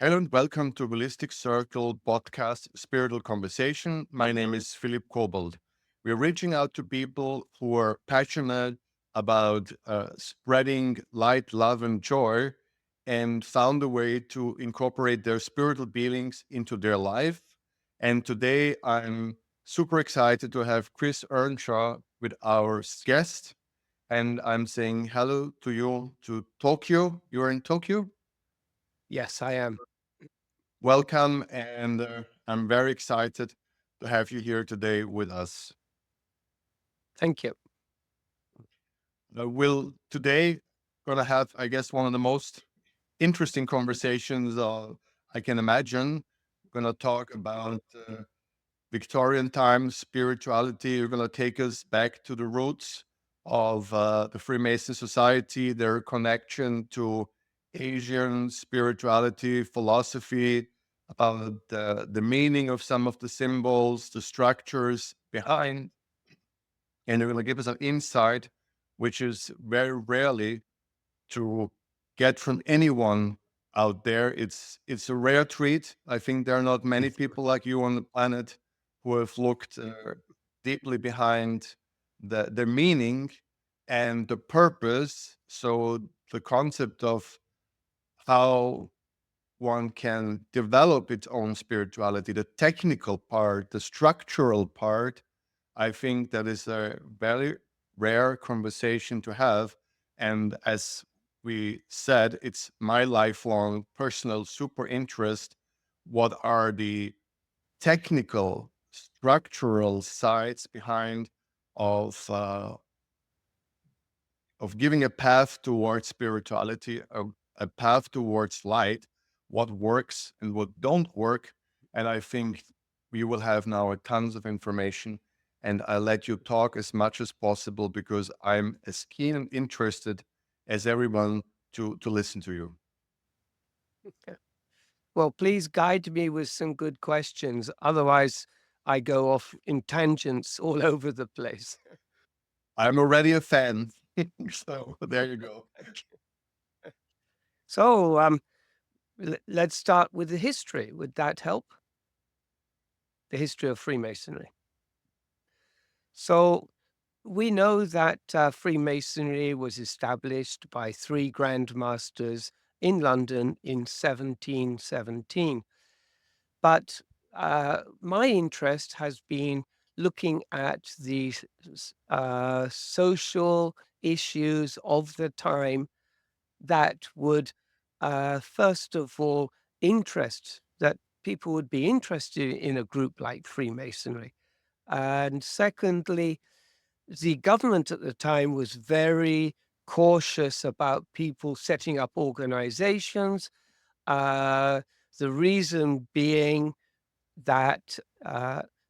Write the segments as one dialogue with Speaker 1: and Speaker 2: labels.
Speaker 1: Hello and welcome to Holistic Circle podcast Spiritual Conversation. My name is Philipp Kobald. We're reaching out to people who are passionate about spreading light, love, and joy and found a way to incorporate their spiritual feelings into their life. And today I'm super excited to have Chris Earnshaw with our guest. And I'm saying hello to you to Tokyo. You're in Tokyo?
Speaker 2: Yes, I am.
Speaker 1: Welcome, and I'm very excited to have you here today with us.
Speaker 2: Thank you.
Speaker 1: We'll today gonna have, I guess, one of the most interesting conversations I can imagine. We're gonna talk about Victorian times spirituality. You're gonna take us back to the roots of the Freemason society, their connection to Asian spirituality, philosophy, about the meaning of some of the symbols, the structures behind, and they're going to give us an insight, which is very rarely to get from anyone out there. It's a rare treat. I think there are not many people like you on the planet who have looked deeply behind the meaning and the purpose. So the concept of how one can develop its own spirituality, the technical part, the structural part, I think that is a very rare conversation to have. And as we said, it's my lifelong personal super interest. What are the technical, structural sides behind of uh, of giving a path towards spirituality, a path towards light, what works and what don't work. And I think we will have now a tons of information. And I'll let you talk as much as possible because I'm as keen and interested as everyone to listen to you.
Speaker 2: Yeah. Well, please guide me with some good questions. Otherwise, I go off in tangents all over the place.
Speaker 1: I'm already a fan. So there you go.
Speaker 2: So, let's start with the history. Would that help? The history of Freemasonry. So, we know that Freemasonry was established by three Grand Masters in London in 1717. But my interest has been looking at the social issues of the time that would, first of all, interest that people would be interested in a group like Freemasonry. And secondly, the government at the time was very cautious about people setting up organizations. Uh, the reason being that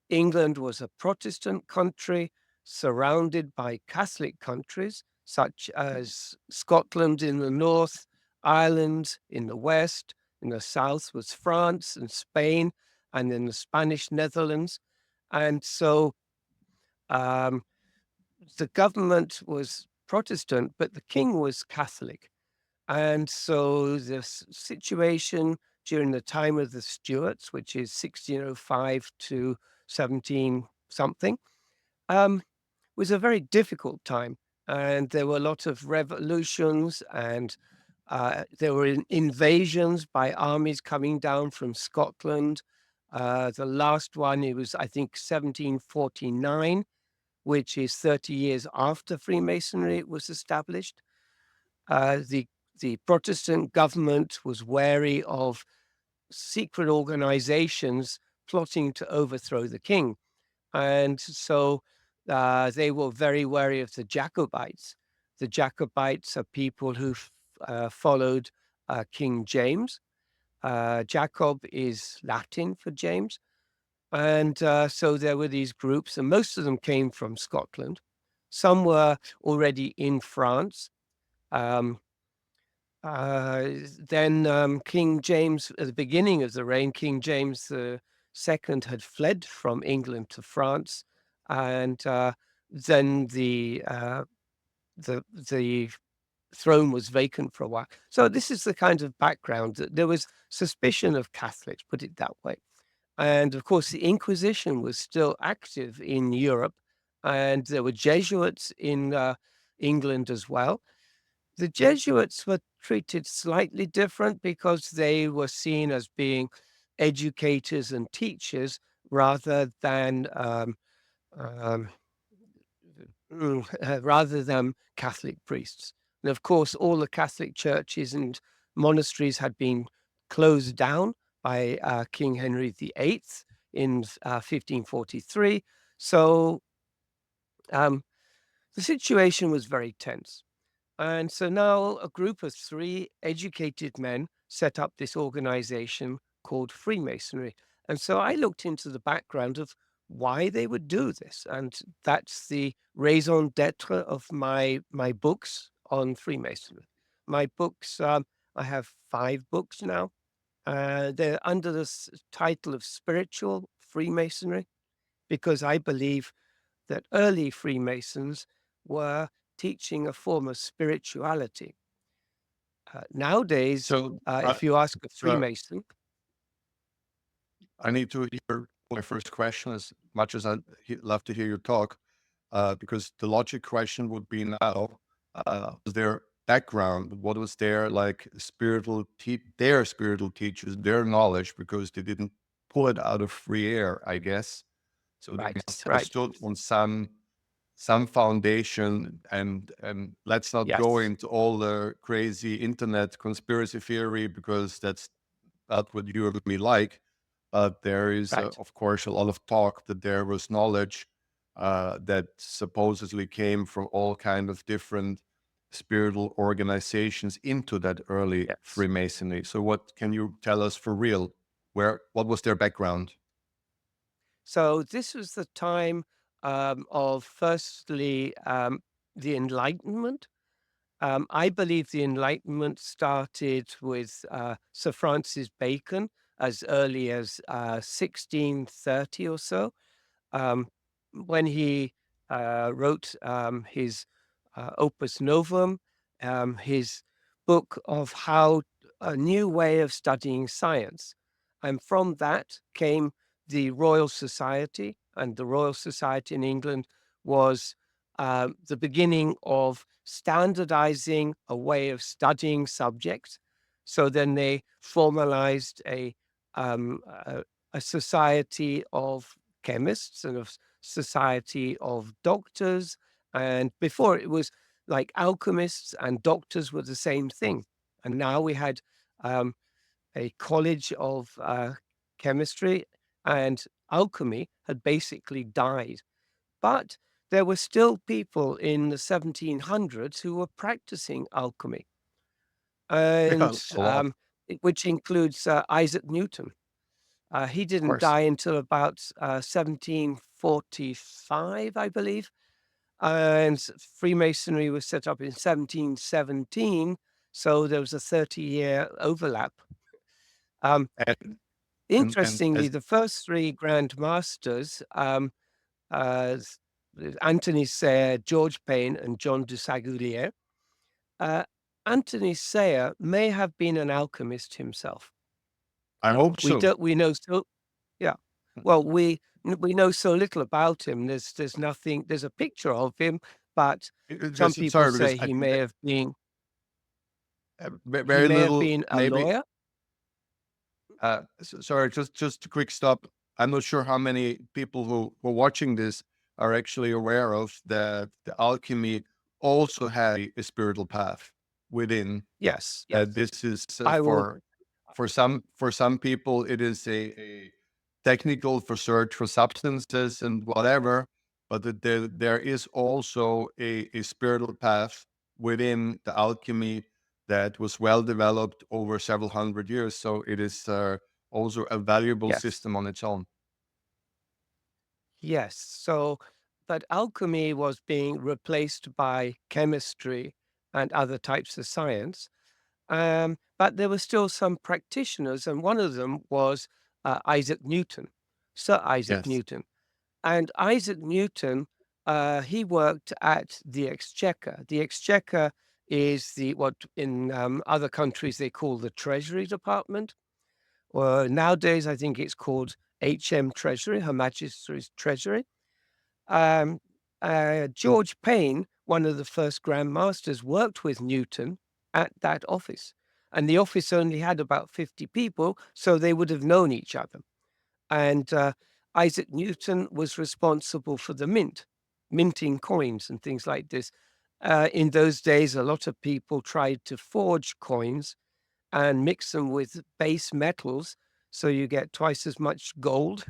Speaker 2: England was a Protestant country surrounded by Catholic countries, such as Scotland in the north, Ireland in the west, in the south was France and Spain, and then the Spanish Netherlands. And so um, the government was Protestant, but the king was Catholic. And so this situation during the time of the Stuarts, which is 1605 to 17 something, um, was a very difficult time. And there were a lot of revolutions and there were invasions by armies coming down from Scotland. The last one, it was, I think, 1749, which is 30 years after Freemasonry was established. The Protestant government was wary of secret organizations plotting to overthrow the king, and so they were very wary of the Jacobites. The Jacobites are people who followed King James. Jacob is Latin for James, and so there were these groups, and most of them came from Scotland. Some were already in France. Um, then King James, at the beginning of the reign, King James the Second had fled from England to France, and then the throne was vacant for a while. So this is the kind of background that there was suspicion of Catholics, put it that way. And of course, the Inquisition was still active in Europe, and there were Jesuits in England as well. The Jesuits were treated slightly different because they were seen as being educators and teachers rather than um, rather than Catholic priests. And of course, all the Catholic churches and monasteries had been closed down by King Henry VIII in 1543. So um, the situation was very tense. And so now a group of three educated men set up this organization called Freemasonry. And so I looked into the background of why they would do this. And that's the raison d'etre of my books on Freemasonry. My books, I have 5 books now. They're under the title of Spiritual Freemasonry, because I believe that early Freemasons were teaching a form of spirituality. Nowadays,
Speaker 1: So
Speaker 2: if you ask a
Speaker 1: uh,
Speaker 2: Freemason,
Speaker 1: I need to hear my first question as much as I'd love to hear you talk, because the logic question would be now, was their background, what was their like their spiritual teachers, their knowledge, because they didn't pull it out of free air, I guess. So they
Speaker 2: right,
Speaker 1: must have
Speaker 2: right,
Speaker 1: stood on some foundation, and let's not go
Speaker 2: yes,
Speaker 1: into all the crazy internet conspiracy theory because that's not what you really like. But there is,
Speaker 2: right,
Speaker 1: of course, a lot of talk that there was knowledge that supposedly came from all kind of different spiritual organizations into that early
Speaker 2: yes.
Speaker 1: Freemasonry. So, what can you tell us for real? What was their background?
Speaker 2: So this was the time of firstly the Enlightenment. I believe the Enlightenment started with Sir Francis Bacon as early as 1630 or so, um, when he wrote his Opus Novum, his book of how a new way of studying science. And from that came the Royal Society, and the Royal Society in England was the beginning of standardizing a way of studying subjects. So then they formalized a society of chemists and a society of doctors. And before it was like alchemists and doctors were the same thing. And now we had um, a college of chemistry, and alchemy had basically died. But there were still people in the 1700s who were practicing alchemy,
Speaker 1: Yeah,
Speaker 2: and
Speaker 1: a lot,
Speaker 2: which includes Isaac Newton. He
Speaker 1: of
Speaker 2: didn't
Speaker 1: course.
Speaker 2: die until about 1745, I believe. And Freemasonry was set up in 1717. So there was a 30-year overlap. Um,
Speaker 1: And and
Speaker 2: Interestingly,
Speaker 1: as
Speaker 2: the first 3 Grand Masters, uh, Anthony Sayer, George Payne, and John de Sagulier, uh, Anthony Sayer may have been an alchemist himself.
Speaker 1: I hope
Speaker 2: We
Speaker 1: so.
Speaker 2: don't. We know so. Yeah. Well, we know so little about him. There's nothing. There's a picture of him, but some people
Speaker 1: Sorry, because
Speaker 2: say he may have been he
Speaker 1: very
Speaker 2: may have
Speaker 1: little,
Speaker 2: been a
Speaker 1: maybe.
Speaker 2: lawyer.
Speaker 1: Sorry, just a quick stop. I'm not sure how many people who are watching this are actually aware of that the alchemy also had a spiritual path within.
Speaker 2: Yes,
Speaker 1: That
Speaker 2: yes.
Speaker 1: this is
Speaker 2: I will.
Speaker 1: for some people it is a technical for search for substances and whatever, but that there is also a spiritual path within the alchemy that was well developed over several hundred years. So it is also a valuable
Speaker 2: Yes,
Speaker 1: system on its own.
Speaker 2: yes. So, but alchemy was being replaced by chemistry and other types of science. But there were still some practitioners, and one of them was Isaac Newton, Sir Isaac
Speaker 1: Yes.
Speaker 2: Newton. And Isaac Newton, he worked at the Exchequer. The Exchequer is what in other countries they call the Treasury Department. Or nowadays, I think it's called HM Treasury, Her Majesty's Treasury. Um, George Payne, one of the first Grand Masters, worked with Newton at that office. And the office only had about 50 people, so they would have known each other. And Isaac Newton was responsible for the minting coins and things like this. In those days, a lot of people tried to forge coins and mix them with base metals so you get twice as much gold.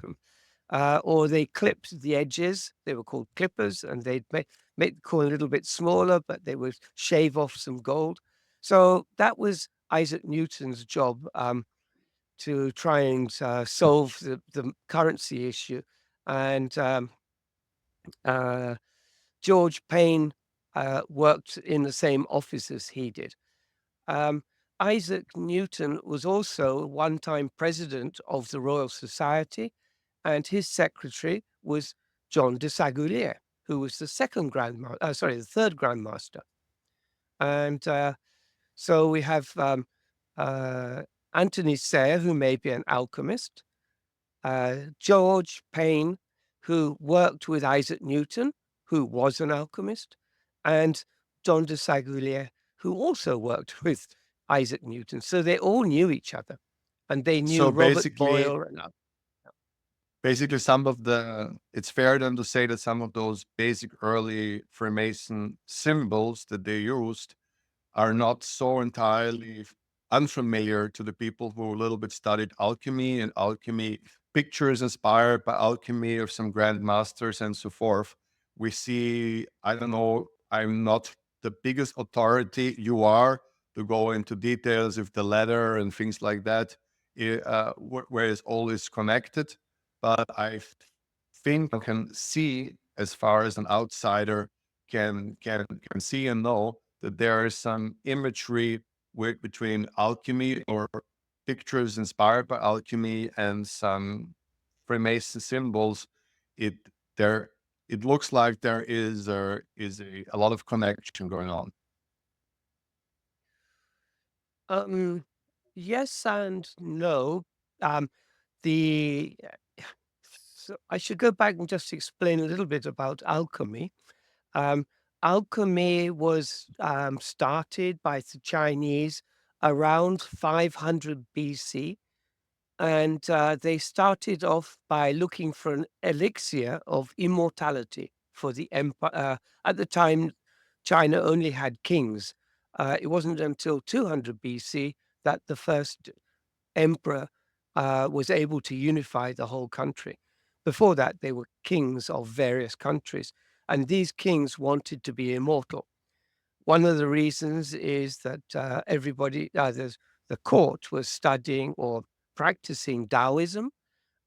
Speaker 2: Or they clipped the edges. They were called clippers, and they'd make the coin a little bit smaller, but they would shave off some gold. So that was Isaac Newton's job, to try and solve the currency issue. And uh, George Payne worked in the same office as he did. Um, Isaac Newton was also one time president of the Royal Society, and his secretary was John de Sagoulier, who was the third Grand Master. And so we have Anthony Sayre, who may be an alchemist, George Payne, who worked with Isaac Newton, who was an alchemist, and John de Sagoulier, who also worked with Isaac Newton. So they all knew each other, and they knew
Speaker 1: So
Speaker 2: Robert
Speaker 1: basically,
Speaker 2: Boyle. And
Speaker 1: some of the, it's fair then to say that some of those basic early Freemason symbols that they used are not so entirely unfamiliar to the people who a little bit studied alchemy, and alchemy pictures inspired by alchemy of some grand masters and so forth. We see, I don't know, I'm not the biggest authority you are to go into details of the letter and things like that, where it's all is connected. But I think I can see, as far as an outsider can see and know, that there is some imagery between alchemy or pictures inspired by alchemy and some Freemason symbols. It there it looks like there is a lot of connection going on.
Speaker 2: um, yes and no. Um, the so I should go back and just explain a little bit about alchemy. Um, Alchemy was started by the Chinese around 500 BC, and they started off by looking for an elixir of immortality for the empire. At the time, China only had kings. It wasn't until 200 BC that the first emperor was able to unify the whole country. Before that, they were kings of various countries, and these kings wanted to be immortal. One of the reasons is that the court was studying or practicing Daoism,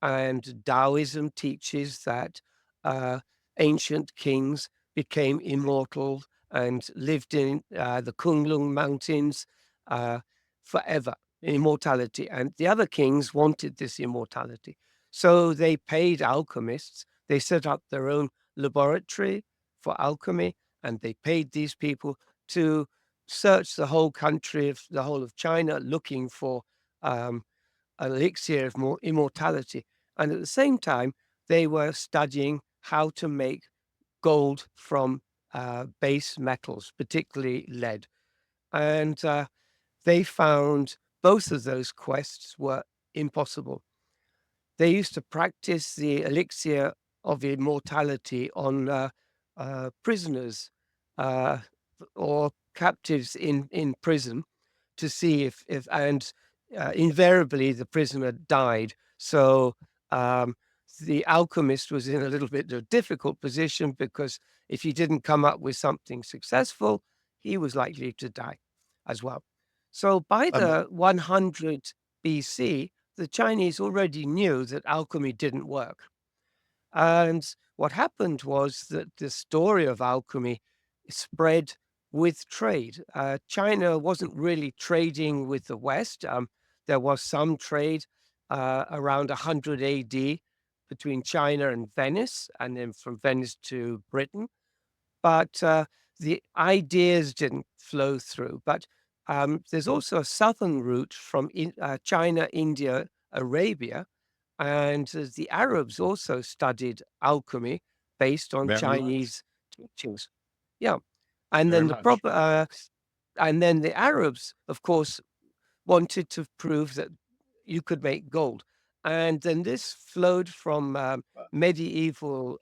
Speaker 2: and Taoism teaches that uh, ancient kings became immortal and lived in the Kunlun Mountains uh, forever, immortality. And the other kings wanted this immortality. So they paid alchemists. They set up their own laboratory for alchemy, and they paid these people to search the whole country, of the whole of China, looking for um, elixir of more immortality. And at the same time, they were studying how to make gold from base metals, particularly lead. And they found both of those quests were impossible. They used to practice the elixir of immortality on prisoners uh, or captives in prison to see if and invariably the prisoner died. So um, the alchemist was in a little bit of a difficult position because if he didn't come up with something successful, he was likely to die as well. So by
Speaker 1: Um,
Speaker 2: the 100 BC, the Chinese already knew that alchemy didn't work. And what happened was that the story of alchemy spread with trade. China wasn't really trading with the West. There was some trade around 100 AD between China and Venice, and then from Venice to Britain. But the ideas didn't flow through. But there's also a southern route from China, India, Arabia, and the Arabs also studied alchemy based on
Speaker 1: Very much.
Speaker 2: Chinese teachings. Yeah, and
Speaker 1: Very
Speaker 2: then
Speaker 1: much.
Speaker 2: and then the Arabs, of course, wanted to prove that you could make gold. And then this flowed from medieval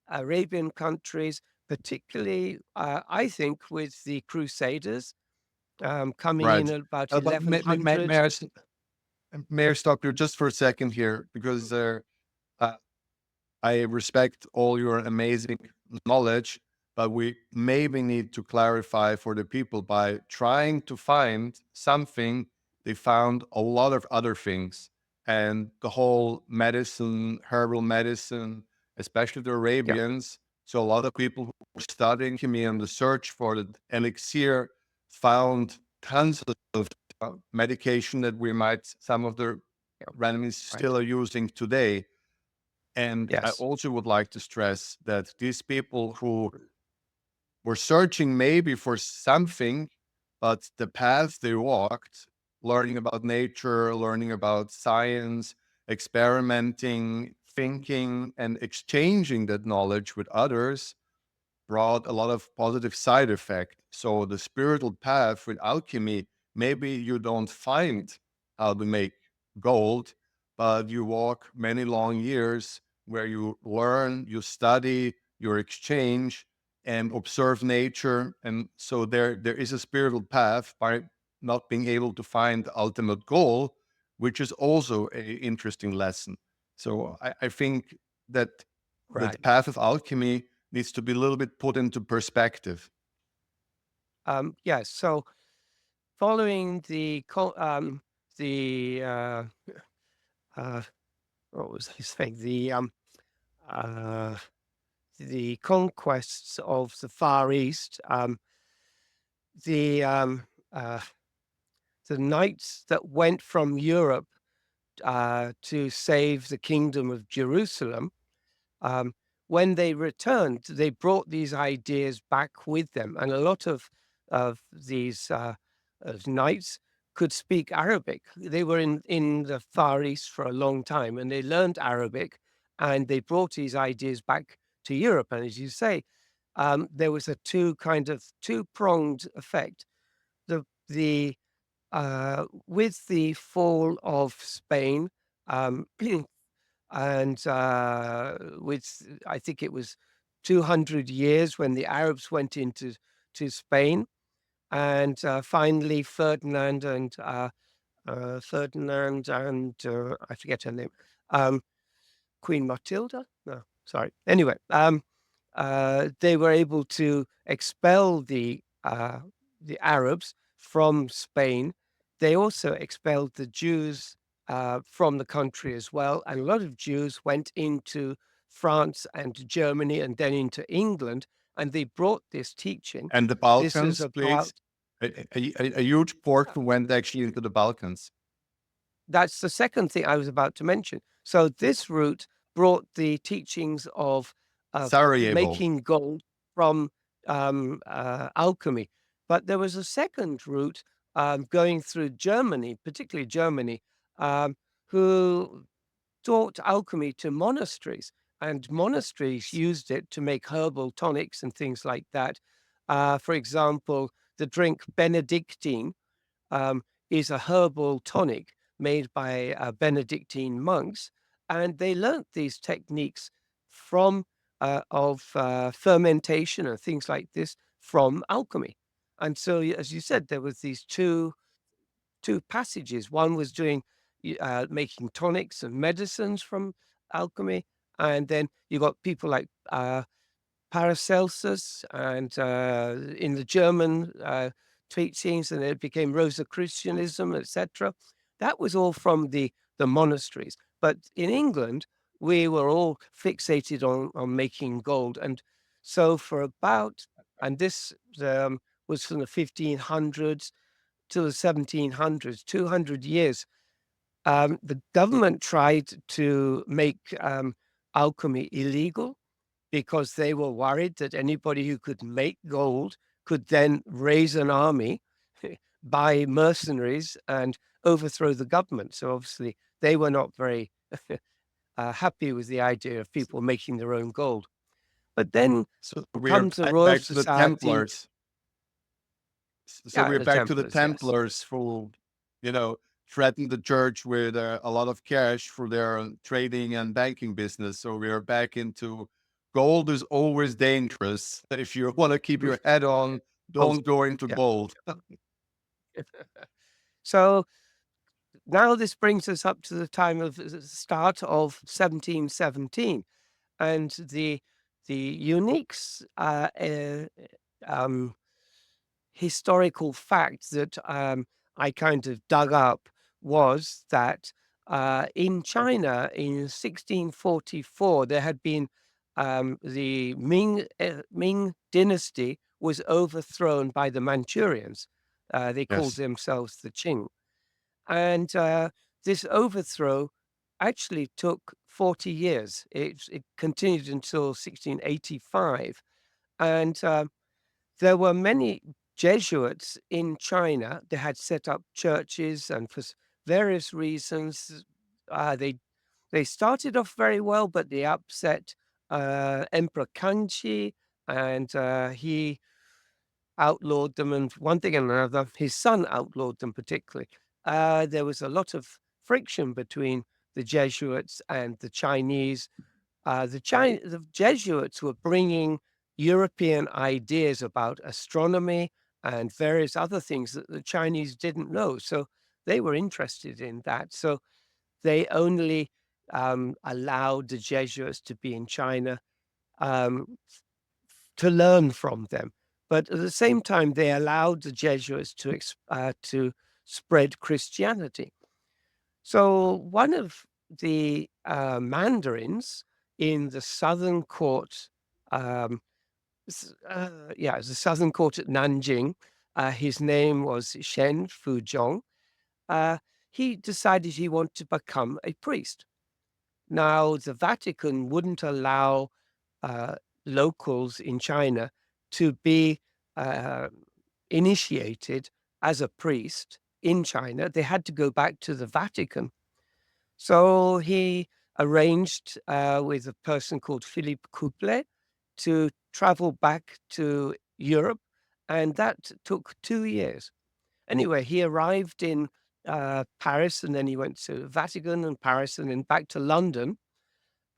Speaker 2: Arabian countries, particularly, I think, with the Crusaders coming in
Speaker 1: Right.
Speaker 2: at about
Speaker 1: But may
Speaker 2: 1100.
Speaker 1: may I stop you just for a second here? Because uh, I respect all your amazing knowledge, but we maybe need to clarify for the people by trying to find something. They found a lot of other things. And the whole medicine, herbal medicine, especially the
Speaker 2: Yeah,
Speaker 1: Arabians. So a lot of people who were studying alchemy and the search for the elixir found tons of medication that we might, some of the
Speaker 2: yeah,
Speaker 1: remedies
Speaker 2: right.
Speaker 1: still are using today. And I
Speaker 2: Yes,
Speaker 1: also would like to stress that these people who were searching maybe for something, but the path they walked, learning about nature, learning about science, experimenting, thinking, and exchanging that knowledge with others, brought a lot of positive side effect. So the spiritual path with alchemy, maybe you don't find how to make gold, but you walk many long years where you learn, you study, you exchange and observe nature. And so there is a spiritual path by not being able to find the ultimate goal, which is also a interesting lesson. So I think that the
Speaker 2: right.
Speaker 1: path of alchemy needs to be a little bit put into perspective.
Speaker 2: Yes. So following the uh, what was I saying? Uh, the conquests of the Far East, the um, uh, the knights that went from Europe to save the kingdom of Jerusalem, um, when they returned, they brought these ideas back with them, and a lot of these knights could speak Arabic. They were in the Far East for a long time, and they learned Arabic, and they brought these ideas back to Europe. And as you say, there was a two pronged effect. The With the fall of Spain, um, and with I think it was 200 years when the Arabs went into to Spain, and finally Ferdinand and I forget her name, um, Queen Matilda. No, sorry. Anyway, they were able to expel the Arabs from Spain. They also expelled the Jews from the country as well, and a lot of Jews went into France and Germany and then into England, and they brought this teaching.
Speaker 1: And the
Speaker 2: This is
Speaker 1: Balkans,
Speaker 2: about
Speaker 1: please. A huge portion went actually into the Balkans.
Speaker 2: That's the second thing I was about to mention. So this route brought the teachings of
Speaker 1: Sarajevo.
Speaker 2: making gold from alchemy, but there was a second route going through Germany, particularly Germany, um, who taught alchemy to monasteries, and monasteries used it to make herbal tonics and things like that. For example, the drink Benedictine um, is a herbal tonic made by Benedictine monks, and they learnt these techniques from fermentation and things like this from alchemy. And so, as you said, there was these two passages. One was doing making tonics and medicines from alchemy, and then you got people like Paracelsus and in the German teachings, and it became Rosicrucianism, etc. That was all from the monasteries. But in England, we were all fixated on making gold, and so for about and this was from the 1500s to the 1700s, 200 years. The government tried to make alchemy illegal because they were worried that anybody who could make gold could then raise an army, buy mercenaries, and overthrow the government. So obviously, they were not very happy with the idea of people making their own gold. But then
Speaker 1: So we're
Speaker 2: comes the Royal
Speaker 1: back to the
Speaker 2: Society.
Speaker 1: Templars. So
Speaker 2: Yeah,
Speaker 1: we're
Speaker 2: the
Speaker 1: back to the
Speaker 2: Templars, yes.
Speaker 1: Templars who, you know, threatened the church with a lot of cash for their trading and banking business. So we are back into gold is always dangerous. If you want to keep your head on,
Speaker 2: Oh,
Speaker 1: don't go into
Speaker 2: yeah.
Speaker 1: gold.
Speaker 2: So now this brings us up to the time of the start of 1717, and the unique um, historical fact that I kind of dug up was that in China in 1644 there had been the Ming dynasty was overthrown by the Manchurians. They called
Speaker 1: Yes.
Speaker 2: themselves the Qing, and this overthrow actually took 40 years. It continued until 1685, and there were many Jesuits in China. They had set up churches, and for various reasons, they started off very well, but they upset Emperor Kangxi, and he outlawed them. And one thing and another, his son outlawed them particularly. There was a lot of friction between the Jesuits and the Chinese. The Jesuits were bringing European ideas about astronomy and various other things that the Chinese didn't know. So they were interested in that. So they only allowed the Jesuits to be in China um, to learn from them. But at the same time, they allowed the Jesuits to spread Christianity. So one of the mandarins in the southern court, yeah, the southern court at Nanjing, his name was Shen Fuzhong. Uh, he decided he wanted to become a priest. Now, the Vatican wouldn't allow uh, locals in China to be uh, initiated as a priest in China. They had to go back to the Vatican. So he arranged with a person called Philipp Kobald to travel back to Europe, and that took 2 years. Anyway, he arrived in Paris, and then he went to Vatican and Paris, and then back to London.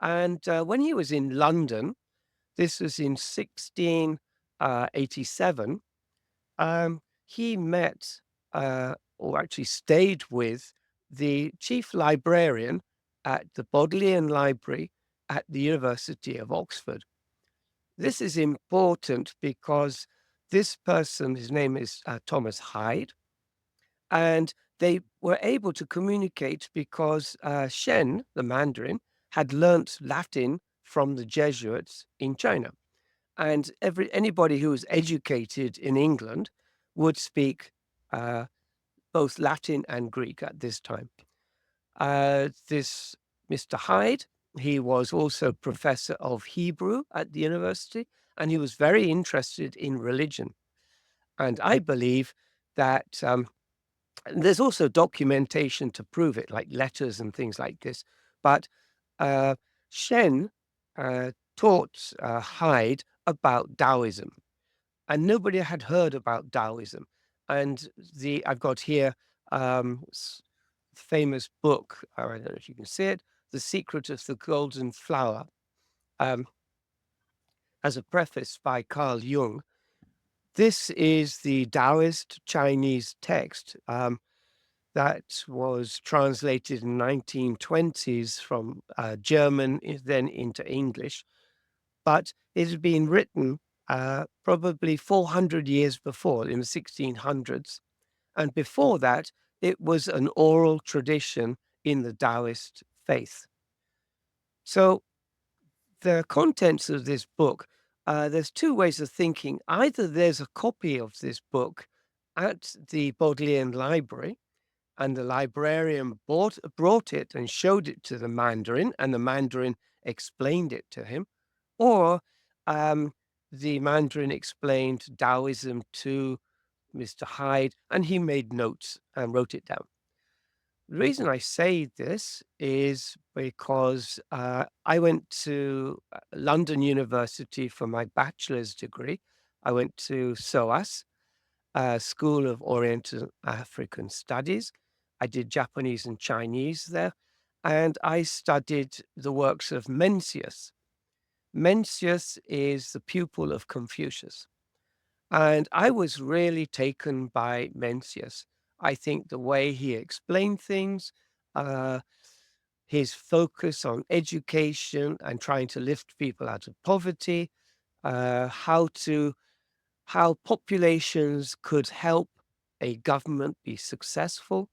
Speaker 2: And when he was in London, this was in 1687, he met, or actually stayed with, the chief librarian at the Bodleian Library at the University of Oxford. This is important because this person, his name is Thomas Hyde, and they were able to communicate because Shen, the Mandarin, had learnt Latin from the Jesuits in China. And anybody who was educated in England would speak uh, both Latin and Greek at this time. This Mr. Hyde, he was also professor of Hebrew at the university, and he was very interested in religion. And I believe that there's also documentation to prove it, like letters and things like this. But uh, Shen taught Hyde about Daoism, and nobody had heard about Daoism. And I've got here famous book. I don't know if you can see it, "The Secret of the Golden Flower," um, as a preface by Carl Jung. This is the Taoist Chinese text that was translated in 1920s from German, then into English, but it had been written probably 400 years before, in the 1600s. And before that, it was an oral tradition in the Taoist faith. So the contents of this book, there's two ways of thinking. Either there's a copy of this book at the Bodleian Library, and the librarian brought it and showed it to the Mandarin, and the Mandarin explained it to him. or the Mandarin explained Daoism to Mr. Hyde, and he made notes and wrote it down. The reason I say this is because I went to London University for my bachelor's degree. I went to SOAS, School of Oriental African Studies. I did Japanese and Chinese there, and I studied the works of Mencius. Mencius is the pupil of Confucius. And I was really taken by Mencius. I think the way he explained things, uh, his focus on education and trying to lift people out of poverty, uh, how to how populations could help a government be successful.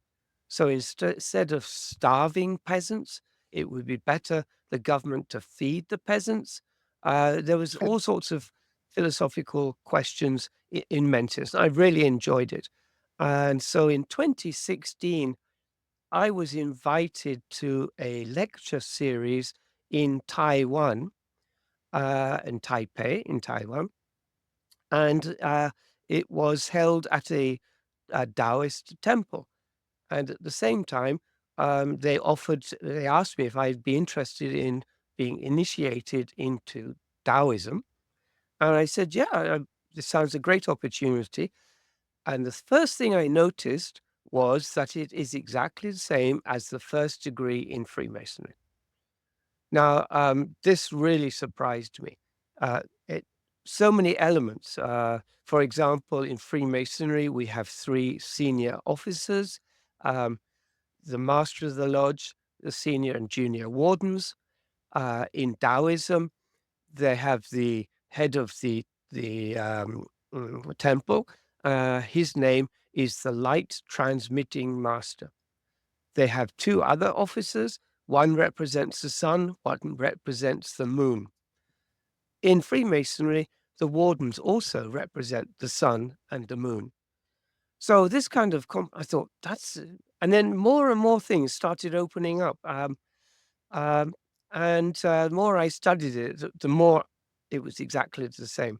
Speaker 2: So instead of starving peasants, it would be better the government to feed the peasants. There was all sorts of philosophical questions in Mencius. I really enjoyed it. And so in 2016, I was invited to a lecture series in Taiwan, in Taipei, in Taiwan, and it was held at a Daoist temple. And at the same time, they asked me if I'd be interested in being initiated into Daoism. And I said, yeah, this sounds a great opportunity. And the first thing I noticed was that it is exactly the same as the first degree in Freemasonry. Now, this really surprised me. It so many elements. For example, in Freemasonry, we have three senior officers, um, the master of the lodge, the senior and junior wardens. In Taoism, they have the head of the temple. His name is the light transmitting master. They have two other officers. One represents the sun, one represents the moon. In Freemasonry, the wardens also represent the sun and the moon. So this kind of, I thought that's, and then more and more things started opening up. Um, and the more I studied it, the more it was exactly the same.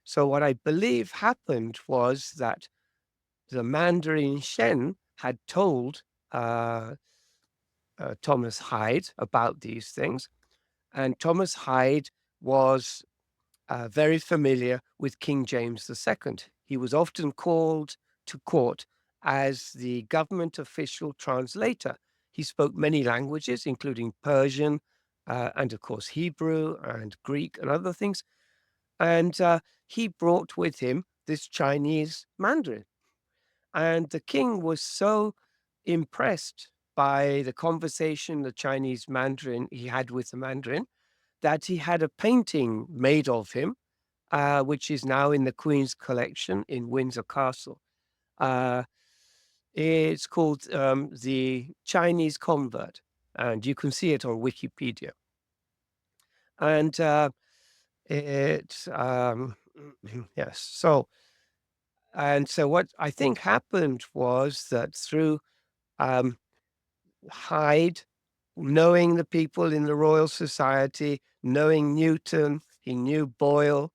Speaker 2: So what I believe happened was that the Mandarin Shen had told uh, Thomas Hyde about these things, and Thomas Hyde was very familiar with King James II. He was often called to court as the government official translator. He spoke many languages, including Persian and, of course, Hebrew and Greek and other things. And he brought with him this Chinese Mandarin. And the king was so impressed by the conversation the Chinese Mandarin he had with the Mandarin that he had a painting made of him, which is now in the Queen's collection in Windsor Castle. Uh, it's called The Chinese Convert, and you can see it on Wikipedia. And it's, yes, so what I think happened was that through um, Hyde, knowing the people in the Royal Society, knowing Newton, he knew Boyle.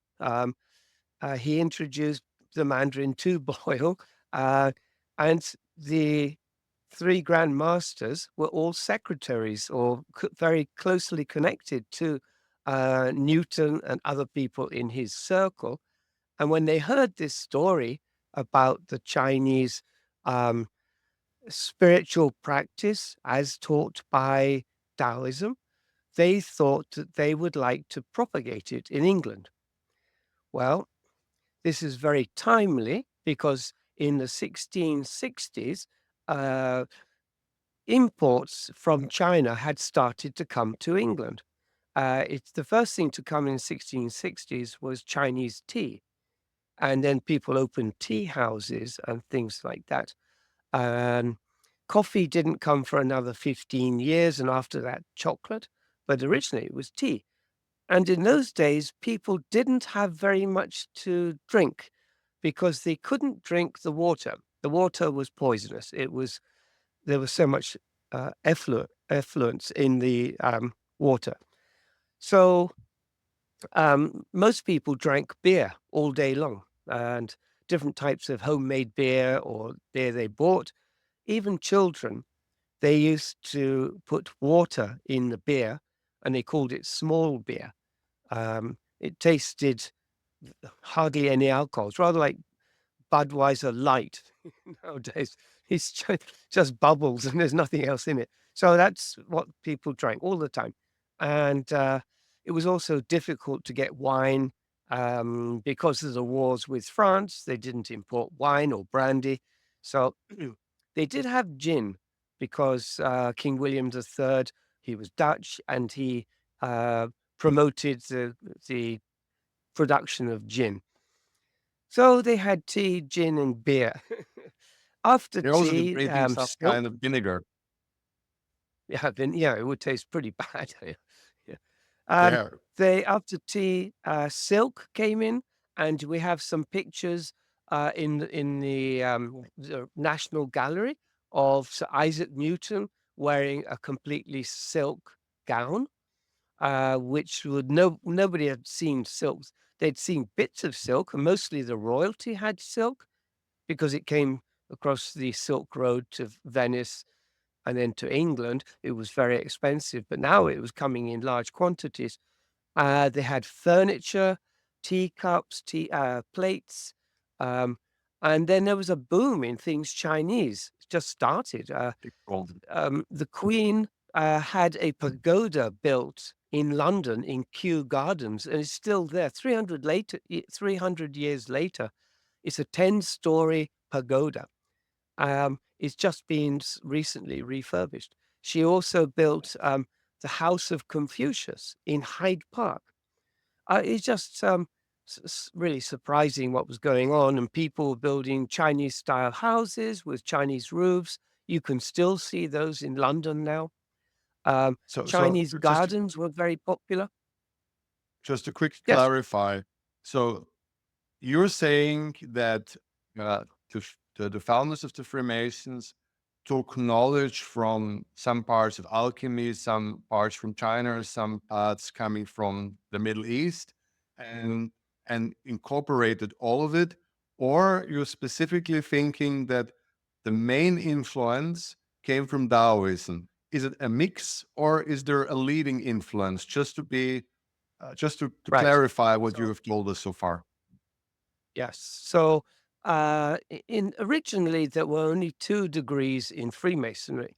Speaker 2: He introduced the Mandarin to Boyle, and the three Grand Masters were all secretaries or very closely connected to Newton and other people in his circle. And when they heard this story about the Chinese um, spiritual practice as taught by Taoism, they thought that they would like to propagate it in England. Well, this is very timely because in the 1660s, uh, imports from China had started to come to England. It's the first thing to come in the 1660s was Chinese tea. And then people opened tea houses and things like that. Um, Coffee didn't come for another 15 years, and after that, chocolate. But originally, it was tea. And in those days, people didn't have very much to drink because they couldn't drink the water. The water was poisonous. There was so much effluence in the water. So most people drank beer all day long, and different types of homemade beer or beer they bought. Even children, they used to put water in the beer, and they called it small beer. It tasted hardly any alcohol. It's rather like Budweiser Light nowadays. It's just bubbles and there's nothing else in it. So that's what people drank all the time. And it was also difficult to get wine because of the wars with France. They didn't import wine or brandy. So they did have gin because King William III, he was Dutch and he uh, promoted the production of gin. So they had tea, gin, and beer. After
Speaker 1: They're also
Speaker 2: tea,
Speaker 1: drinking some kind
Speaker 2: silk.
Speaker 1: of vinegar
Speaker 2: Yeah, it would taste pretty bad. Yeah. Um,
Speaker 1: there.
Speaker 2: they after tea, silk came in, and we have some pictures in the National Gallery of Sir Isaac Newton wearing a completely silk gown, which would nobody had seen silks. They'd seen bits of silk, and mostly the royalty had silk because it came across the Silk Road to Venice and then to England. It was very expensive, but now it was coming in large quantities. They had furniture, teacups, plates, um, and then there was a boom in things Chinese. It just started. The Queen had a pagoda built in London in Kew Gardens, and it's still there. 300 years later, it's a 10-story pagoda. It's just been recently refurbished. She also built the House of Confucius in Hyde Park. It's just really surprising what was going on, and people were building Chinese style houses with Chinese roofs. You can still see those in London now.
Speaker 1: So
Speaker 2: Chinese gardens were very popular.
Speaker 1: just to quick
Speaker 2: Yes,
Speaker 1: clarify, so you're saying that the founders of the Freemasons took knowledge from some parts of alchemy, some parts from China, some parts coming from the Middle East, and incorporated all of it, or you're specifically thinking that the main influence came from Taoism. Is it a mix, or is there a leading influence? Just to
Speaker 2: right.
Speaker 1: clarify what you
Speaker 2: So
Speaker 1: have told us so far.
Speaker 2: yes. So, in originally there were only 2 degrees in Freemasonry,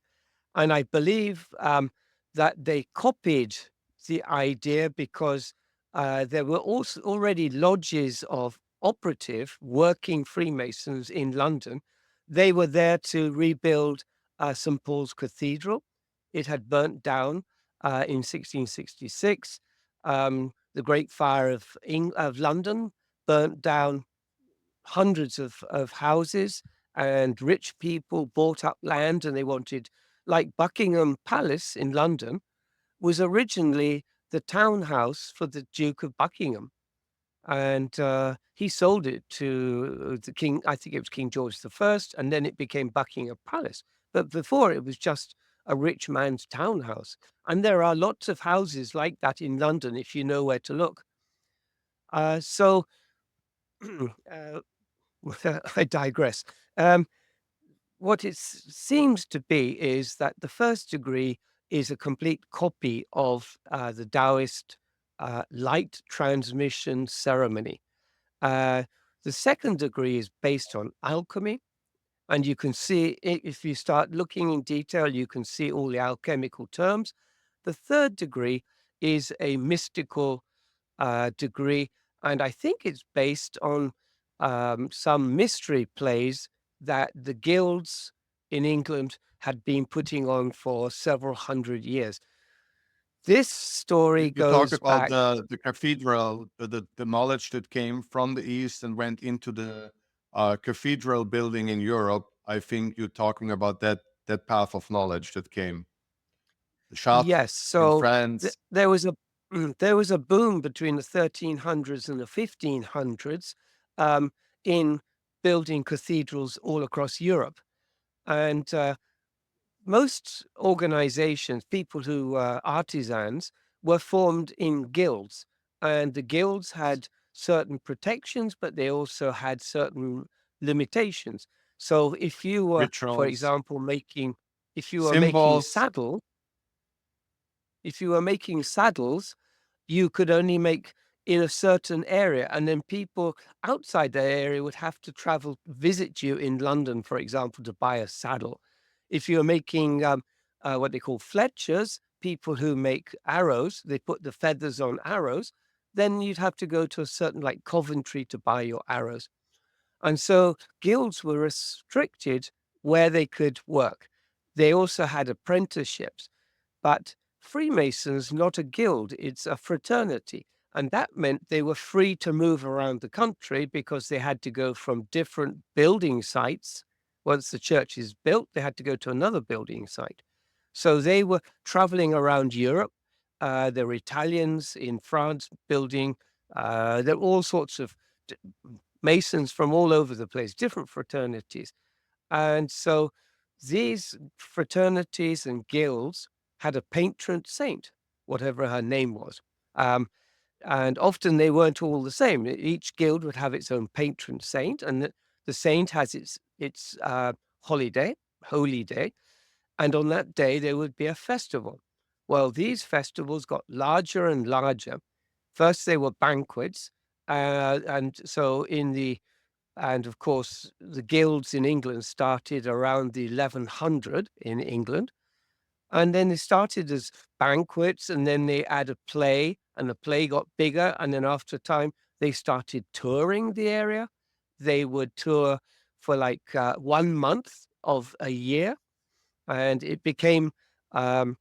Speaker 2: and I believe that they copied the idea because there were also already lodges of operative working Freemasons in London. They were there to rebuild St Paul's Cathedral. It had burnt down in 1666. The Great Fire of London burnt down hundreds of houses, and rich people bought up land and they wanted, like Buckingham Palace in London was originally the townhouse for the Duke of Buckingham, and he sold it to the king. I think it was King George I, and then it became Buckingham Palace. But before it was just a rich man's townhouse, and there are lots of houses like that in London if you know where to look. So uh, I digress. Um, what seems to be is that the first degree is a complete copy of the Taoist light transmission ceremony. Uh, the second degree is based on alchemy, and you can see if you start looking in detail, you can see all the alchemical terms. The third degree is a mystical degree, and I think it's based on some mystery plays that the guilds in England had been putting on for several hundred years. This story
Speaker 1: You talk
Speaker 2: goes
Speaker 1: about
Speaker 2: back.
Speaker 1: the cathedral, the knowledge that came from the East and went into the cathedral building in Europe. I think you're talking about that path of knowledge that came. The Chartres
Speaker 2: Yes,
Speaker 1: in
Speaker 2: so
Speaker 1: France.
Speaker 2: there was a there was a boom between the 1300s and the 1500s in building cathedrals all across Europe, and most organizations, people who were artisans, were formed in guilds. and the guilds had certain protections, but they also had certain limitations. So if you were, for
Speaker 1: Rituals,
Speaker 2: example, if you were making
Speaker 1: symbols,
Speaker 2: saddle, if you were making saddles, you could only make in a certain area, and then people outside that area would have to travel, visit you in London, for example, to buy a saddle. If you're making what they call fletchers, people who make arrows, they put the feathers on arrows, then you'd have to go to a certain, like Coventry, to buy your arrows. And so guilds were restricted where they could work. They also had apprenticeships. But Freemasons, not a guild, it's a fraternity. And that meant they were free to move around the country because they had to go from different building sites. Once the church is built, they had to go to another building site. So they were traveling around Europe. There were Italians in France building. There were all sorts of Masons from all over the place, different fraternities. And so these fraternities and guilds had a patron saint, whatever her name was. Um, and often they weren't all the same. Each guild would have its own patron saint, and the saint has its holiday, holy day. And on that day, there would be a festival. Well, these festivals got larger and larger. First, they were banquets. And so in the and of course, the guilds in England started around the 1100 in England. And then they started as banquets, and then they had a play, and the play got bigger. And then after a time, they started touring the area. They would tour for like 1 month of a year, and it became um,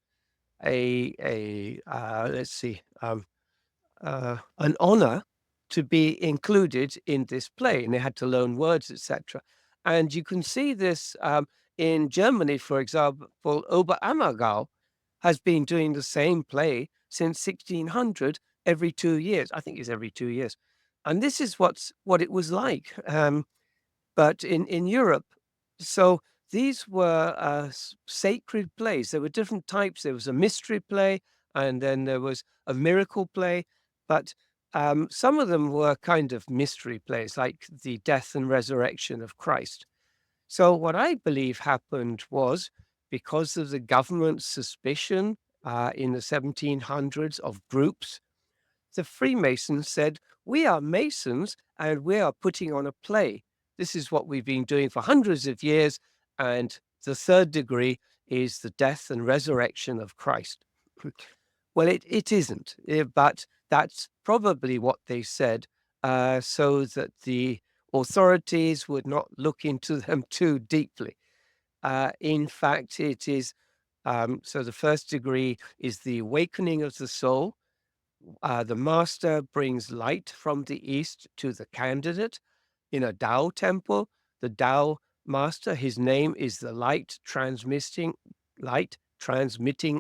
Speaker 2: let's see, an honor to be included in this play, and they had to learn words, etc. And you can see this in Germany, for example. Oberammergau has been doing the same play since 1600 every 2 years. I think it's every 2 years. And this is what it was like. But in Europe, so these were sacred plays. There were different types. There was a mystery play, and then there was a miracle play. But some of them were kind of mystery plays, like the death and resurrection of Christ. So what I believe happened was, because of the government's suspicion in the 1700s of groups, the Freemasons said, "We are Masons and we are putting on a play. This is what we've been doing for hundreds of years. And the third degree is the death and resurrection of Christ." Well, it isn't, but that's probably what they said, so that the authorities would not look into them too deeply. In fact, it is so the first degree is the awakening of the soul. The master brings light from the east to the candidate in a Tao temple. The Tao master, his name is the light transmitting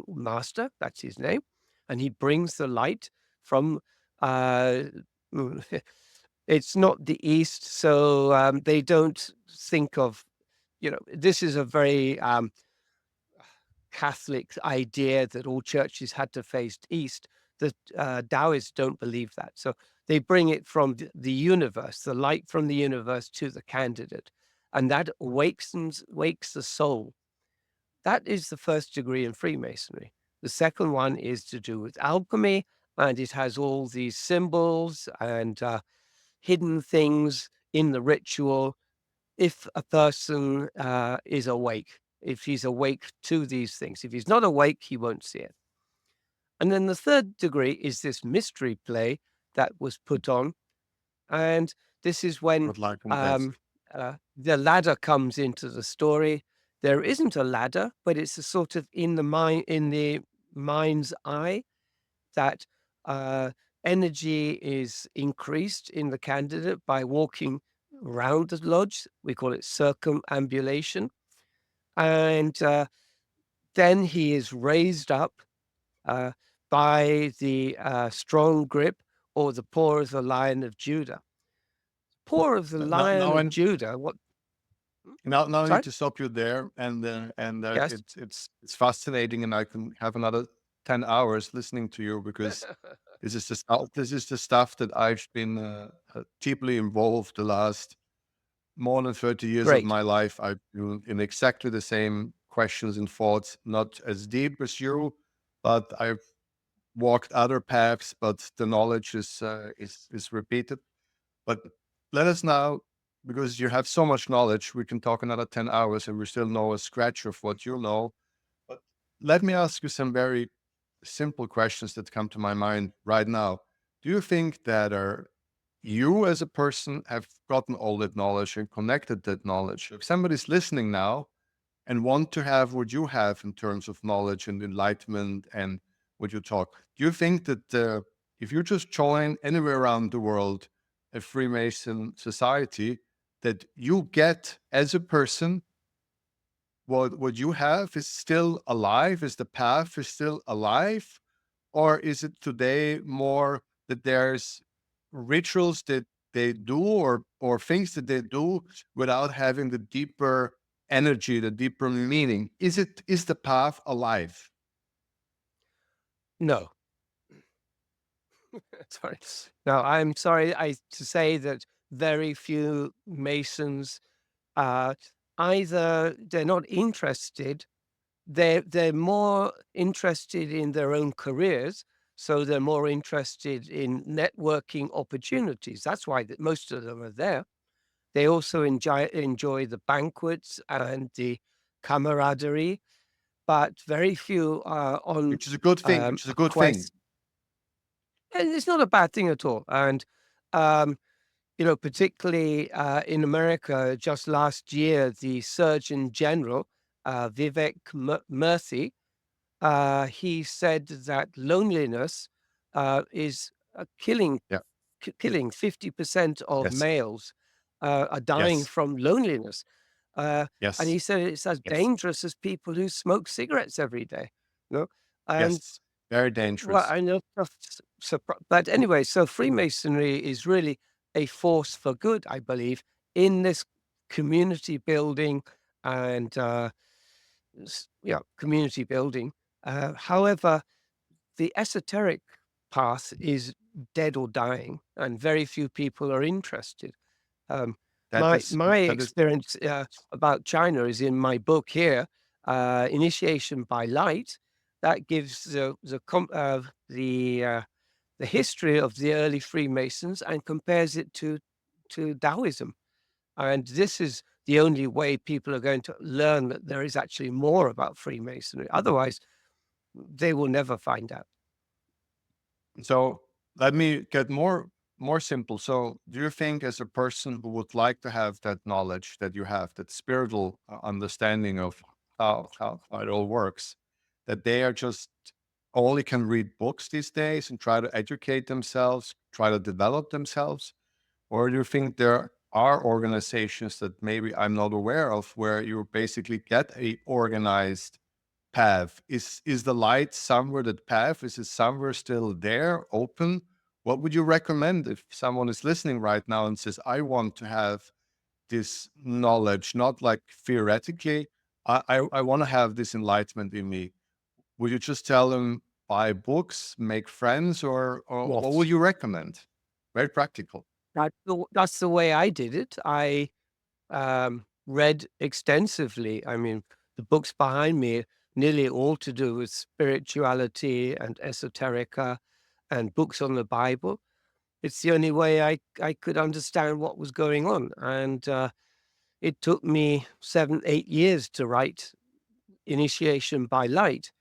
Speaker 2: master. That's his name. And he brings the light from, uh, it's not the east. So they don't think of, this is a very Catholic idea that all churches had to face east. The Daoists don't believe that. So they bring it from the universe, the light from the universe to the candidate, and that wakes the soul. That is the first degree in Freemasonry. The second one is to do with alchemy, and it has all these symbols and hidden things in the ritual. If a person is awake, if he's awake to these things. If he's not awake, he won't see it. And then the third degree is this mystery play that was put on. And this is when
Speaker 1: would like that.
Speaker 2: the ladder comes into the story. There isn't a ladder, but it's a sort of in the mind's eye that energy is increased in the candidate by walking around the lodge. We call it circumambulation. And then he is raised up uh, by the strong grip or the paw of the Lion of Judah. Paw of the
Speaker 1: Now,
Speaker 2: Lion
Speaker 1: now,
Speaker 2: of
Speaker 1: and
Speaker 2: Judah. What?
Speaker 1: now I need
Speaker 2: Sorry.
Speaker 1: to stop you there, and
Speaker 2: Yes.
Speaker 1: it's fascinating, and I can have another 10 hours listening to you because This is the stuff that I've been deeply involved the last more than 30 years of
Speaker 2: Great.
Speaker 1: my life. I've been in exactly the same questions and thoughts, not as deep as you, but I've walked other paths. But the knowledge is repeated. But let us now, because you have so much knowledge, we can talk another 10 hours and we still know a scratch of what you know. But let me ask you some very simple questions that come to my mind right now. Do you think that you as a person have gotten all that knowledge and connected that knowledge? If somebody's listening now and want to have what you have in terms of knowledge and enlightenment and what you talk, do you think that if you just join anywhere around the world a Freemason society, that you get as a person what you have is still alive? Is the path is still alive? Or is it today more that there's rituals that they do or things that they do without having the deeper energy, the deeper meaning? Is the path alive?
Speaker 2: No. Sorry. No, I'm sorry to say that very few Masons, uh, either they're not interested, they're more interested in their own careers, so they're more interested in networking opportunities. That's why most of them are there. They also enjoy the banquets and the camaraderie, but very few are on
Speaker 1: Which is a good thing, which is a
Speaker 2: a
Speaker 1: good thing.
Speaker 2: quest. And it's not a bad thing at all. And um, particularly in America, just last year, the Surgeon General, Vivek Murthy, he said that loneliness is
Speaker 1: Yeah.
Speaker 2: killing 50% of
Speaker 1: Yes.
Speaker 2: males are dying
Speaker 1: Yes.
Speaker 2: from loneliness. Uh, and
Speaker 1: Yes.
Speaker 2: he said it's as
Speaker 1: Yes.
Speaker 2: dangerous as people who smoke cigarettes every day. You know? And
Speaker 1: Yes. Very
Speaker 2: well,
Speaker 1: dangerous.
Speaker 2: I know, but anyway, so Freemasonry is really a force for good, I believe, in this community building and community building. However, the esoteric path is dead or dying, and very few people are interested. Um,
Speaker 1: That
Speaker 2: my
Speaker 1: is
Speaker 2: my
Speaker 1: that is
Speaker 2: experience about China is in my book here, Initiation by Light. That gives the history of the early Freemasons and compares it to Taoism. And this is the only way people are going to learn that there is actually more about Freemasonry. Otherwise, they will never find out.
Speaker 1: so let me get more simple. So do you think as a person who would like to have that knowledge that you have, that spiritual understanding of how it all works, that they are just only can read books these days and try to educate themselves, try to develop themselves? Or do you think there are organizations that maybe I'm not aware of where you basically get a organized path? Is the light somewhere, that path? Is it somewhere still there, open? What would you recommend if someone is listening right now and says, I want to have this knowledge, not like theoretically, I want to have this enlightenment in me? Would you just tell them buy books, make friends, or what would
Speaker 2: Yes.
Speaker 1: you recommend? Very practical.
Speaker 2: That's the way I did it. I read extensively. I mean, the books behind me, nearly all to do with spirituality and esoterica and books on the Bible. It's the only way I could understand what was going on. And it took me 7, 8 years to write Initiation by Light.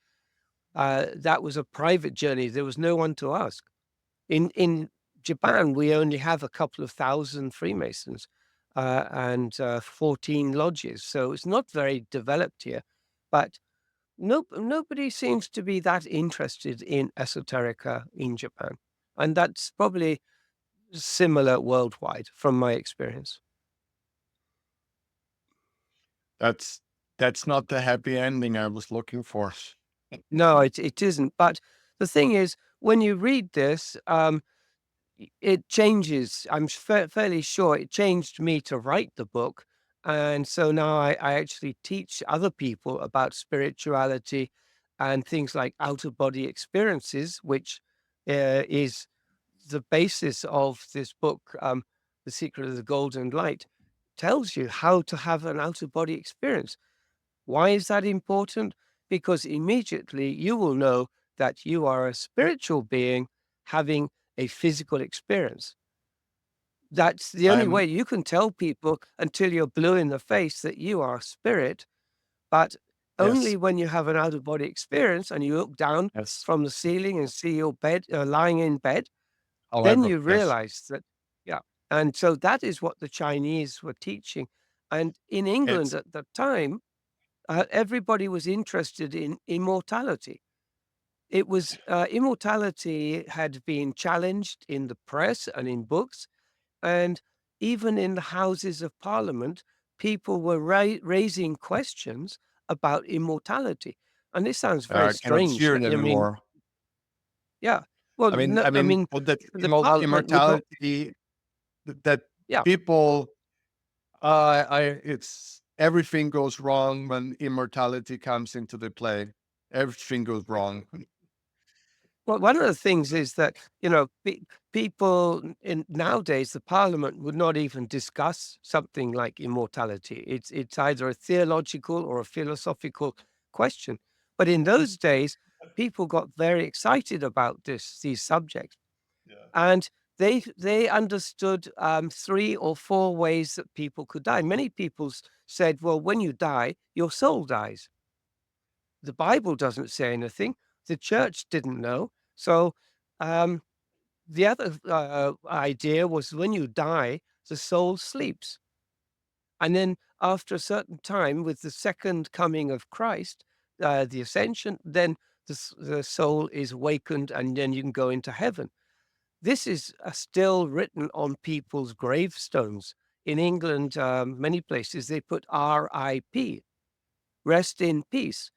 Speaker 2: That was a private journey. There was no one to ask. In Japan, we only have a couple of thousand Freemasons and 14 lodges, so it's not very developed here. But nobody seems to be that interested in esoterica in Japan, and that's probably similar worldwide from my experience.
Speaker 1: That's that's not the happy ending I was looking for.
Speaker 2: No, it isn't. But the thing is, when you read this, it changes. I'm fairly sure it changed me to write the book. And so now I actually teach other people about spirituality and things like out of body experiences, which is the basis of this book, The Secret of the Golden Light, tells you how to have an out of body experience. Why is that important? Because immediately you will know that you are a spiritual being having a physical experience. That's the only way
Speaker 1: I'm
Speaker 2: you can tell people until you're blue in the face that you are spirit, but only
Speaker 1: yes,
Speaker 2: when you have an out of body experience and you look down
Speaker 1: yes.
Speaker 2: from the ceiling and see your bed, lying in bed, then
Speaker 1: However,
Speaker 2: you
Speaker 1: yes,
Speaker 2: realize that, yeah. And so that is what the Chinese were teaching. And in England
Speaker 1: it's
Speaker 2: at the time, everybody was interested in immortality. It was immortality had been challenged in the press and in books, and even in the Houses of Parliament, people were raising questions about immortality. And this sounds very
Speaker 1: I cannot
Speaker 2: strange.
Speaker 1: hear it
Speaker 2: I mean,
Speaker 1: anymore.
Speaker 2: yeah. Well, no,
Speaker 1: I
Speaker 2: I
Speaker 1: mean,
Speaker 2: mean,
Speaker 1: that
Speaker 2: the Parliament would not.
Speaker 1: immortality that
Speaker 2: Yeah.
Speaker 1: people, it's everything goes wrong when immortality comes into the play. Everything goes wrong.
Speaker 2: Well, one of the things is that, people in nowadays, the parliament would not even discuss something like immortality. It's either a theological or a philosophical question. But in those days, people got very excited about these subjects,
Speaker 1: Yeah.
Speaker 2: and they understood 3 or 4 ways that people could die. Many people said, "Well, when you die, your soul dies." The Bible doesn't say anything. The church didn't know. So, um, the other idea was when you die, the soul sleeps. And then after a certain time, with the second coming of Christ, the ascension, then the soul is awakened and then you can go into heaven. This is still written on people's gravestones. In England, many places, they put RIP, rest in peace.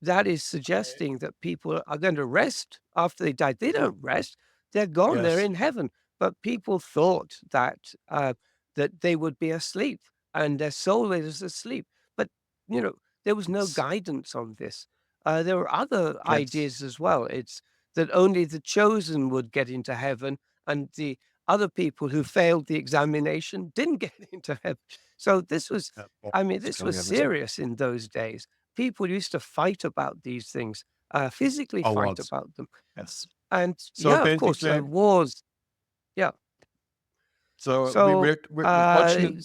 Speaker 2: That is
Speaker 1: Okay.
Speaker 2: suggesting that people are going to rest after they die. They don't rest. They're gone. They're
Speaker 1: Yes.
Speaker 2: in heaven. But people thought that they would be asleep and their soul is asleep. But, you know, there was no
Speaker 1: Yes.
Speaker 2: guidance on this. There were other
Speaker 1: Yes.
Speaker 2: ideas as well. It's that only the chosen would get into heaven and the other people who failed the examination didn't get into heaven. So this was,
Speaker 1: Yeah.
Speaker 2: I mean,
Speaker 1: It's
Speaker 2: this
Speaker 1: killing
Speaker 2: was
Speaker 1: everything.
Speaker 2: serious in those days. People used to fight about these things, physically
Speaker 1: A
Speaker 2: fight
Speaker 1: lot.
Speaker 2: about them.
Speaker 1: Yes.
Speaker 2: And
Speaker 1: So
Speaker 2: yeah, of course,
Speaker 1: basically,
Speaker 2: wars. Yeah.
Speaker 1: so
Speaker 2: So,
Speaker 1: we're watching it.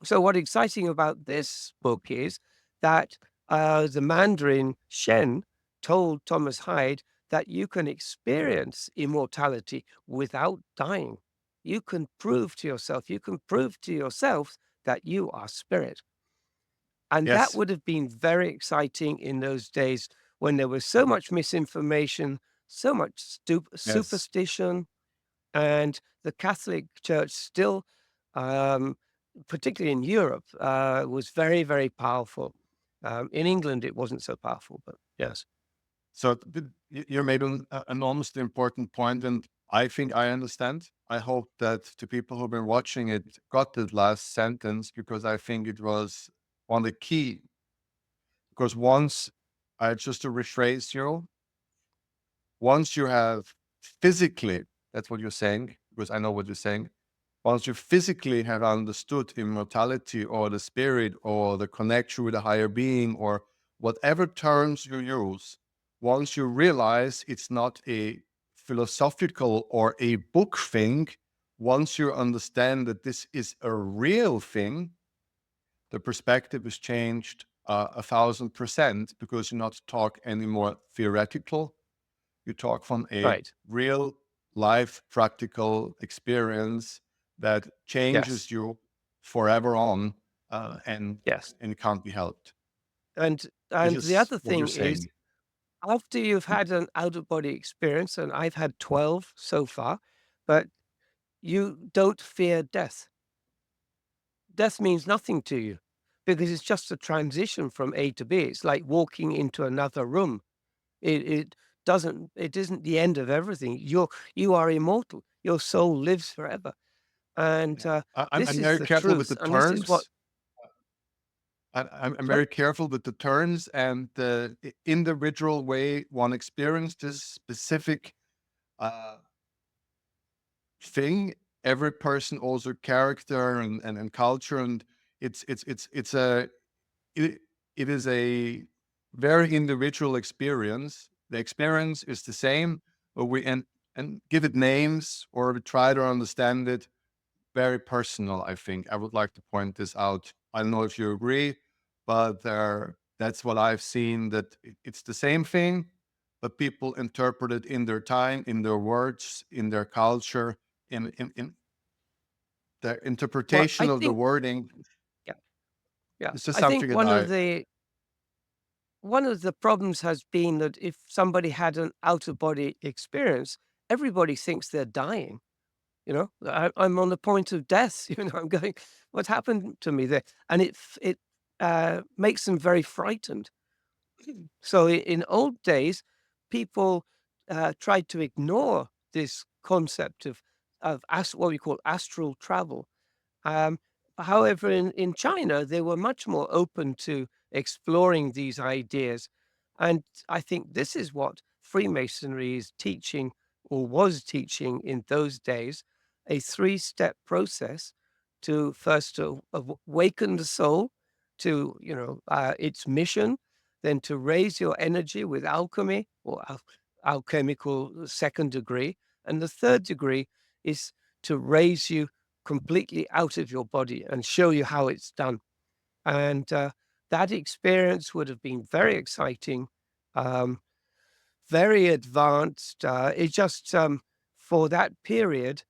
Speaker 2: so what exciting about this book is that the Mandarin Shen told Thomas Hyde that you can experience immortality without dying. You can prove to yourself, you can prove to yourself that you are spirit. And that
Speaker 1: Yes.
Speaker 2: would have been very exciting in those days when there was so much misinformation, so much
Speaker 1: Yes.
Speaker 2: superstition, and the Catholic Church still, um, particularly in Europe, was very, very powerful. In England, it wasn't so powerful, but yes.
Speaker 1: So you made an enormously important point, and I think I understand. I hope that the people who've been watching it got the last sentence because I think it was one of the key. Because once, just to rephrase you, once you have physically, that's what you're saying, because I know what you're saying. Once you physically have understood immortality or the spirit or the connection with a higher being or whatever terms you use, once you realize it's not a philosophical or a book thing, once you understand that this is a real thing, the perspective is changed 1,000% because you're not talk anymore theoretical. You talk from a
Speaker 2: Right.
Speaker 1: real life practical experience that
Speaker 2: Yes.
Speaker 1: changes you forever on,
Speaker 2: Yes.
Speaker 1: and it can't be helped. This
Speaker 2: And the
Speaker 1: is
Speaker 2: other
Speaker 1: what you're
Speaker 2: thing is,
Speaker 1: saying.
Speaker 2: after you've had an out of body experience, and I've had 12 so far, but you don't fear death. Death means nothing to you because it's just a transition from A to B. It's like walking into another room. It isn't the end of everything. You are immortal. Your soul lives forever. And
Speaker 1: Yeah. I'm
Speaker 2: this is
Speaker 1: very
Speaker 2: the
Speaker 1: careful with the
Speaker 2: truth. And this is what,
Speaker 1: terms. I'm
Speaker 2: Sorry?
Speaker 1: very careful with the terms and the individual way one experienced this specific uh, thing. Every person also character and culture, and it's a it, it is a very individual experience. The experience is the same, but we and give it names or we try to understand it very personal. I think I would like to point this out. I don't know if you agree, but that's what I've seen. That it's the same thing, but people interpret it in their time, in their words, in their culture, in their
Speaker 2: Well, I
Speaker 1: interpretation of the
Speaker 2: think,
Speaker 1: wording.
Speaker 2: yeah, yeah.
Speaker 1: It's just
Speaker 2: I think
Speaker 1: something that I
Speaker 2: one of the problems has been that if somebody had an out of body experience, everybody thinks they're dying. I'm on the point of death. I'm going, what happened to me there? And it makes them very frightened. So in old days, people tried to ignore this concept of what we call astral travel. um, However, in China, they were much more open to exploring these ideas. And I think this is what Freemasonry is teaching or was teaching in those days, a three-step process to first to awaken the soul to, its mission, then to raise your energy with alchemy or alchemical second degree. And the third degree is to raise you completely out of your body and show you how it's done. And that experience would have been very exciting, um, very advanced. It just for that period,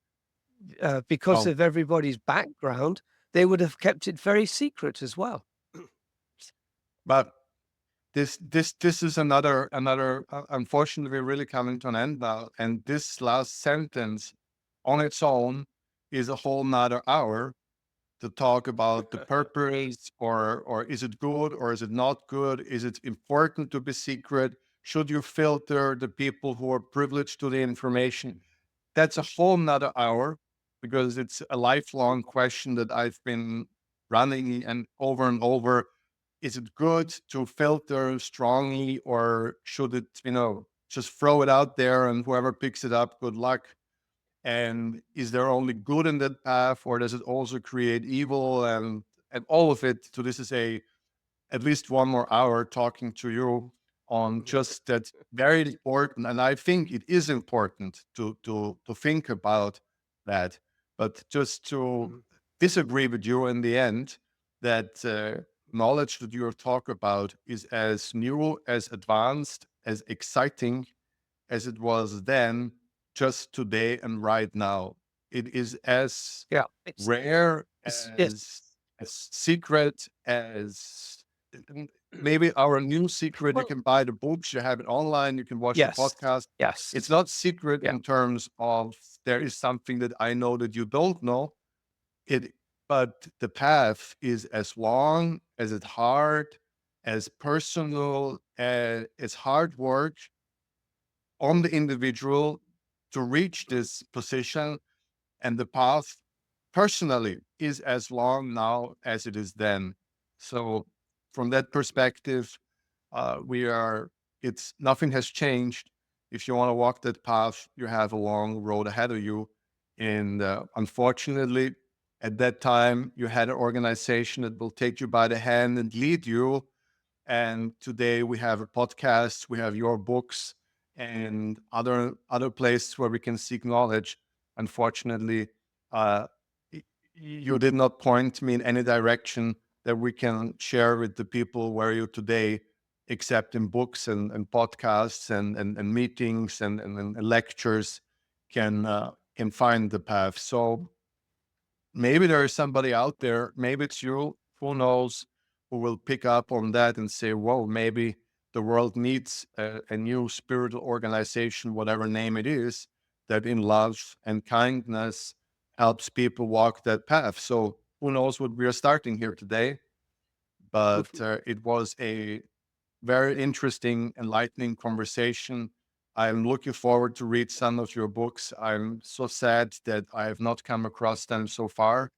Speaker 2: because
Speaker 1: oh,
Speaker 2: of everybody's background, they would have kept it very secret as well.
Speaker 1: but this is another unfortunately really coming to an end now. And this last sentence on its own is a whole nother hour to talk about the purpose, or is it good or is it not good? Is it important to be secret? Should you filter the people who are privileged to the information? That's a whole nother hour, because it's a lifelong question that I've been running and over. Is it good to filter strongly, or should it, just throw it out there and whoever picks it up, good luck? And is there only good in that path, or does it also create evil and all of it? So this is a at least one more hour talking to you on just that very important. And I think it is important to think about that, but just to
Speaker 2: Mhm.
Speaker 1: disagree with you in the end, that knowledge that you're talking about is as new, as advanced, as exciting as it was then, just today and right now. It is as
Speaker 2: Yeah,
Speaker 1: rare,
Speaker 2: it's
Speaker 1: as secret as maybe our new secret. You
Speaker 2: well,
Speaker 1: can buy the books, you have it online, you can watch the
Speaker 2: yes,
Speaker 1: podcast. It's
Speaker 2: yes,
Speaker 1: not secret
Speaker 2: yeah.
Speaker 1: in terms of there is something that I know that you don't know. It, but the path is as long as it's hard, as personal, as hard work on the individual to reach this position, and the path personally is as long now as it is then. So from that perspective, we are it's nothing has changed. If you want to walk that path, you have a long road ahead of you. And unfortunately, at that time you had an organization that will take you by the hand and lead you, and today we have a podcast, we have your books and other places where we can seek knowledge. Unfortunately, uh, you did not point me in any direction that we can share with the people where you today, except in books and podcasts and meetings and lectures, can find the path. So maybe there is somebody out there, maybe it's you, who knows, who will pick up on that and say, whoa, maybe the world needs a new spiritual organization, whatever name it is, that in love and kindness helps people walk that path. So who knows what we are starting here today? But it was a very interesting, enlightening conversation. I'm looking forward to read some of your books. I'm so sad that I have not come across them so far.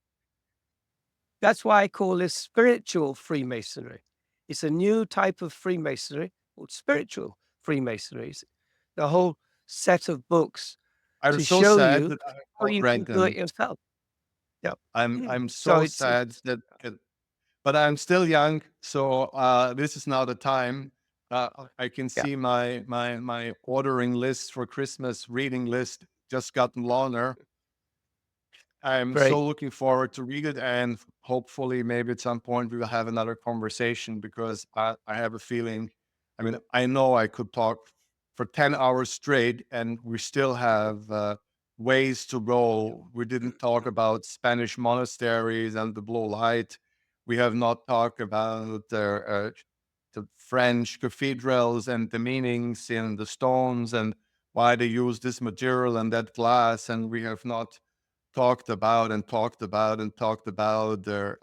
Speaker 2: That's why I call this spiritual Freemasonry. It's a new type of Freemasonry called spiritual Freemasonry. The whole set of books
Speaker 1: I'm
Speaker 2: to
Speaker 1: so
Speaker 2: show
Speaker 1: sad
Speaker 2: you
Speaker 1: that I have
Speaker 2: how
Speaker 1: not
Speaker 2: you
Speaker 1: read
Speaker 2: can do it
Speaker 1: them.
Speaker 2: yourself. Yeah.
Speaker 1: I'm
Speaker 2: So
Speaker 1: so sad
Speaker 2: it's
Speaker 1: that, but I'm still young, so this is now the time. I can
Speaker 2: yeah,
Speaker 1: see my ordering list for Christmas reading list just gotten longer. I'm so
Speaker 2: great.
Speaker 1: looking forward to read it, and hopefully, maybe at some point we will have another conversation because I have a feeling. I mean, I know I could talk for 10 hours straight, and we still have ways to go. We didn't talk about Spanish monasteries and the blue light. We have not talked about the French cathedrals and the meanings in the stones and why they use this material and that glass, and we have not talked about and talked about and talked about the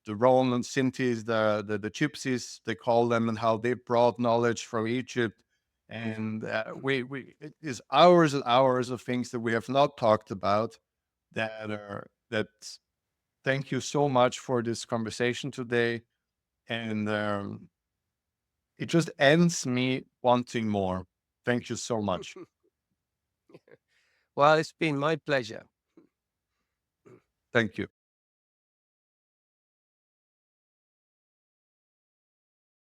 Speaker 1: Rome and Sintis, the Gypsies, they call them, and how they brought knowledge from Egypt. And we it is hours and hours of things that we have not talked about that are that. Thank you so much for this conversation today, and it just ends me wanting more. Thank you so much.
Speaker 2: Well, it's been my pleasure.
Speaker 1: Thank you.